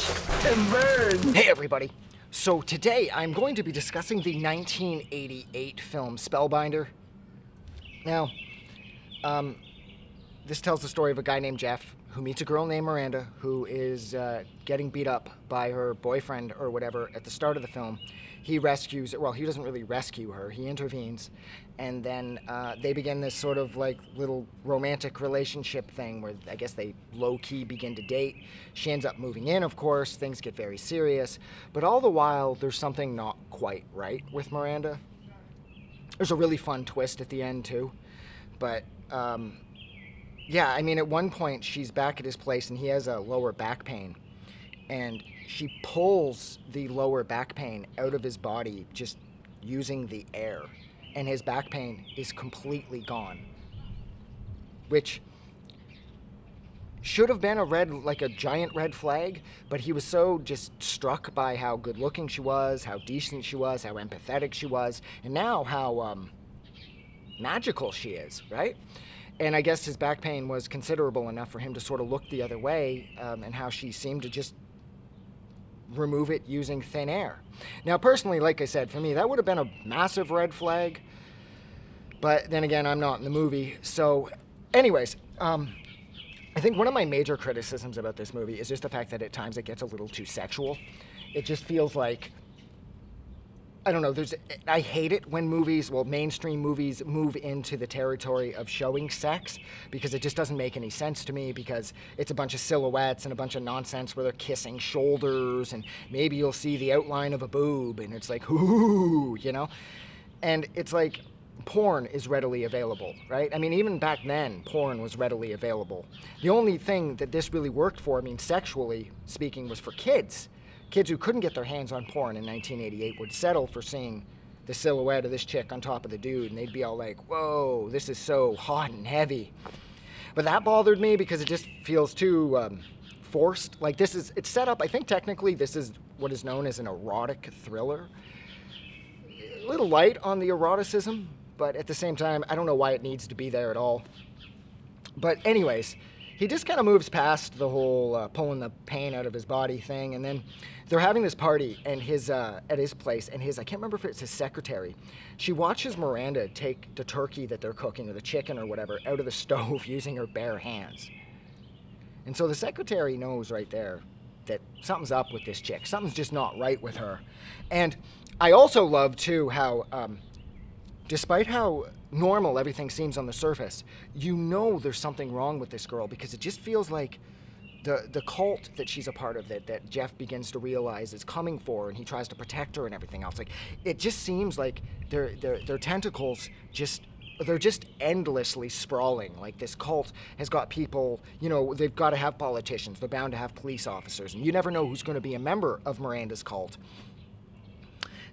and burn. Hey everybody! So today I'm going to be discussing the 1988 film Spellbinder. Now, this tells the story of a guy named Jeff who meets a girl named Miranda who is getting beat up by her boyfriend or whatever at the start of the film. He rescues her. Well, he doesn't really rescue her. He intervenes. And then they begin this sort of like little romantic relationship thing where I guess they low-key begin to date. She ends up moving in, of course. Things get very serious. But all the while, there's something not quite right with Miranda. There's a really fun twist at the end, too. But, yeah, I mean, at one point, she's back at his place and he has a lower back pain. And she pulls the lower back pain out of his body just using the air. And his back pain is completely gone. Which should have been like a giant red flag, but he was so just struck by how good looking she was, how decent she was, how empathetic she was, and now how magical she is, right? And I guess his back pain was considerable enough for him to sort of look the other way, and how she seemed to just remove it using thin air. Now, personally, like I said, for me, that would have been a massive red flag. But then again, I'm not in the movie. So, anyways, I think one of my major criticisms about this movie is just the fact that at times it gets a little too sexual. It just feels like, I don't know, I hate it when mainstream movies move into the territory of showing sex, because it just doesn't make any sense to me, because it's a bunch of silhouettes and a bunch of nonsense where they're kissing shoulders, and maybe you'll see the outline of a boob, and it's like, ooh, you know? And it's like, porn is readily available, right? I mean, even back then, porn was readily available. The only thing that this really worked for, I mean, sexually speaking, was for kids. Kids who couldn't get their hands on porn in 1988 would settle for seeing the silhouette of this chick on top of the dude, and they'd be all like, whoa, this is so hot and heavy. But that bothered me because it just feels too forced. Like, it's set up, I think technically this is what is known as an erotic thriller. A little light on the eroticism, but at the same time, I don't know why it needs to be there at all. But anyways, he just kind of moves past the whole pulling the pain out of his body thing, and then they're having this party and at his place, and I can't remember if it's his secretary. She watches Miranda take the turkey that they're cooking, or the chicken or whatever, out of the stove using her bare hands. And so the secretary knows right there that something's up with this chick. Something's just not right with her. And I also love, too, how despite how normal everything seems on the surface, you know there's something wrong with this girl, because it just feels like the cult that she's a part of, that Jeff begins to realize is coming for her, and he tries to protect her and everything else. Like, it just seems like their tentacles they're just endlessly sprawling. Like, this cult has got people, you know, they've got to have politicians, they're bound to have police officers, and you never know who's going to be a member of Miranda's cult.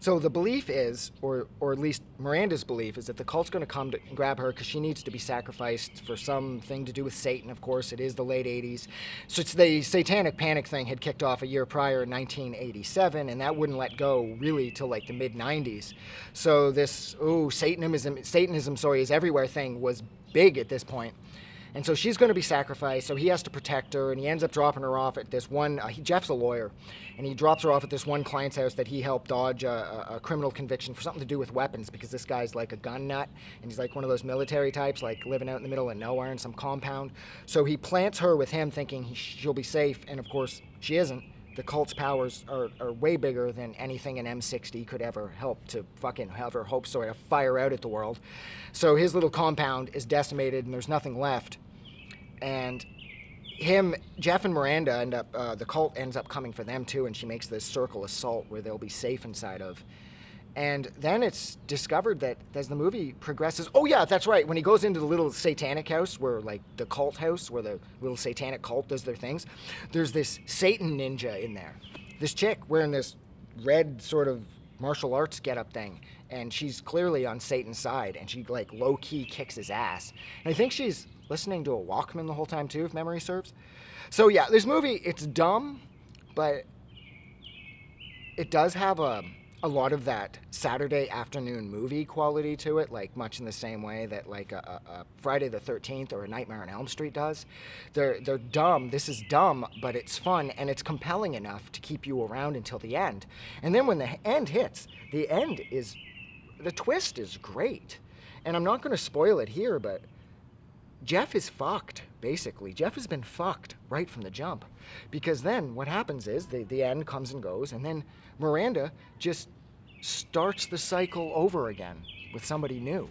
So the belief is, or at least Miranda's belief, is that the cult's going to come to grab her because she needs to be sacrificed for something to do with Satan. Of course, it is the late 80s. So it's the Satanic Panic thing had kicked off a year prior in 1987, and that wouldn't let go really till like the mid-90s. So this, Satanism, is everywhere thing was big at this point. And so she's going to be sacrificed, so he has to protect her, and he ends up dropping her off at this one, Jeff's a lawyer, and he drops her off at this one client's house that he helped dodge a criminal conviction for something to do with weapons, because this guy's like a gun nut, and he's like one of those military types, like living out in the middle of nowhere in some compound. So he plants her with him thinking she'll be safe, and of course she isn't. The cult's powers are way bigger than anything an M60 could ever help to fucking ever hope so to fire out at the world. So his little compound is decimated and there's nothing left. And Jeff and Miranda end up, the cult ends up coming for them too, and she makes this circle assault where they'll be safe inside of. And then it's discovered that as the movie progresses, oh yeah, that's right, when he goes into the little satanic house, where like the cult house, where the little satanic cult does their things, there's this Satan ninja in there. This chick wearing this red sort of martial arts getup thing, and she's clearly on Satan's side, and she like low-key kicks his ass. And I think she's listening to a Walkman the whole time too, if memory serves. So yeah, this movie, it's dumb, but it does have a a lot of that Saturday afternoon movie quality to it, like much in the same way that like a Friday the 13th or a Nightmare on Elm Street does. They're dumb. This is dumb, but it's fun and it's compelling enough to keep you around until the end. And then when the end hits, the twist is great. And I'm not going to spoil it here, but Jeff is fucked, basically. Jeff has been fucked right from the jump. Because then what happens is the end comes and goes, and then Miranda just starts the cycle over again with somebody new.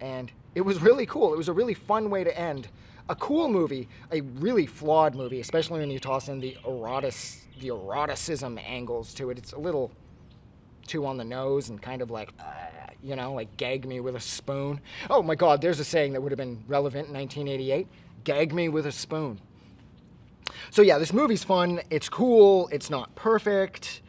And it was really cool. It was a really fun way to end a cool movie, a really flawed movie, especially when you toss in the eroticism angles to it. It's a little too on the nose and kind of like, like gag me with a spoon. Oh my God, there's a saying that would have been relevant in 1988. Gag me with a spoon. So yeah, this movie's fun. It's cool. It's not perfect.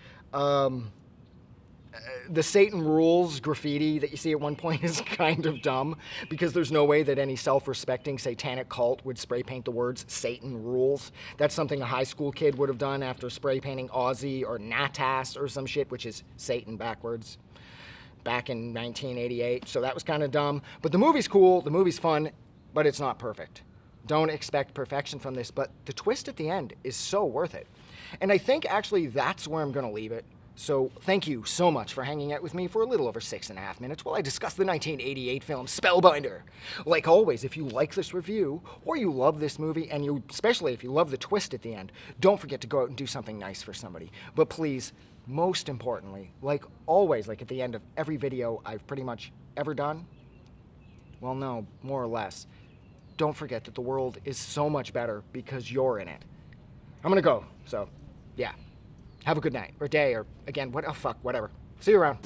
The Satan Rules graffiti that you see at one point is kind of dumb because there's no way that any self-respecting satanic cult would spray paint the words Satan Rules. That's something a high school kid would have done after spray painting Aussie or Natas or some shit, which is Satan backwards, back in 1988. So that was kind of dumb. But the movie's cool, the movie's fun, but it's not perfect. Don't expect perfection from this, but the twist at the end is so worth it. And I think actually that's where I'm going to leave it. So thank you so much for hanging out with me for a little over 6.5 minutes while I discuss the 1988 film Spellbinder. Like always, if you like this review or you love this movie, and especially if you love the twist at the end, don't forget to go out and do something nice for somebody. But please, most importantly, like always, like at the end of every video I've pretty much ever done, well, no, more or less, don't forget that the world is so much better because you're in it. I'm gonna go, so yeah. Have a good night, or day, or again, whatever. See you around.